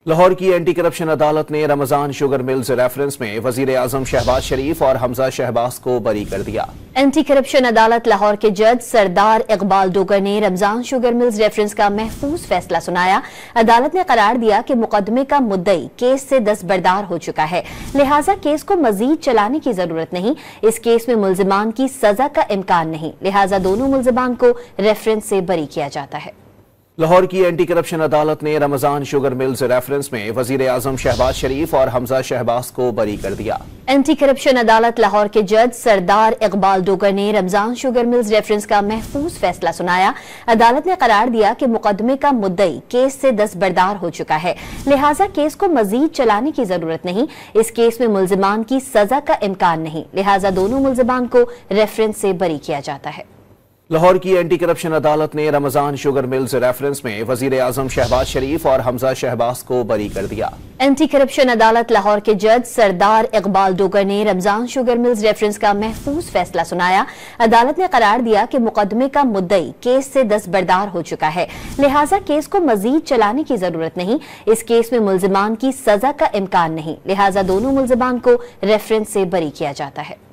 लाहौर की anti corruption अदालत ने रमजान शुगर मिल्स रेफरेंस में वजीर आजम शहबाज शरीफ और हमजा शहबाज को बरी कर दिया। एंटी करप्शन अदालत लाहौर के जज सरदार इकबाल डोगर ने रमजान शुगर मिल्स रेफरेंस का महफूज फैसला सुनाया। अदालत ने करार दिया कि मुकदमे का मुद्दई केस से दस्तबरदार हो चुका है, लिहाजा केस को मजीद चलाने की जरूरत नहीं। इस केस में मुल्जिमान की सजा का इम्कान नहीं, लिहाजा दोनों मुल्जिमान को रेफरेंस से बरी किया जाता है। लाहौर की एंटी करप्शन अदालत ने रमजान शुगर मिल्स रेफरेंस में वजीर आजम शहबाज शरीफ और हमजा शहबाज को बरी कर दिया। एंटी करप्शन अदालत लाहौर के जज सरदार इकबाल डोगर ने रमजान शुगर मिल्स रेफरेंस का महफूज फैसला सुनाया। अदालत ने करार दिया कि मुकदमे का मुद्दई केस से दस्तबरदार हो चुका है, लिहाजा केस को मजीद चलाने की जरूरत नहीं। इस केस में मुल्जिमान की सजा का इम्कान नहीं, लिहाजा दोनों मुल्जिमान को रेफरेंस से बरी किया जाता है। लाहौर की एंटी करप्शन अदालत ने रमजान शुगर मिल्स रेफरेंस में वजीर आजम शहबाज शरीफ और हमजा शहबाज को बरी कर दिया। एंटी करप्शन अदालत लाहौर के जज सरदार इकबाल डोगर ने रमजान शुगर मिल्स रेफरेंस का महफूज फैसला सुनाया। अदालत ने करार दिया कि मुकदमे का मुद्दई केस से दस्तबरदार हो चुका है, लिहाजा केस को मजीद चलाने की जरूरत नहीं। इस केस में मुल्जिमान की सजा का इम्कान नहीं, लिहाजा दोनों मुल्जिमान को रेफरेंस से बरी किया जाता है।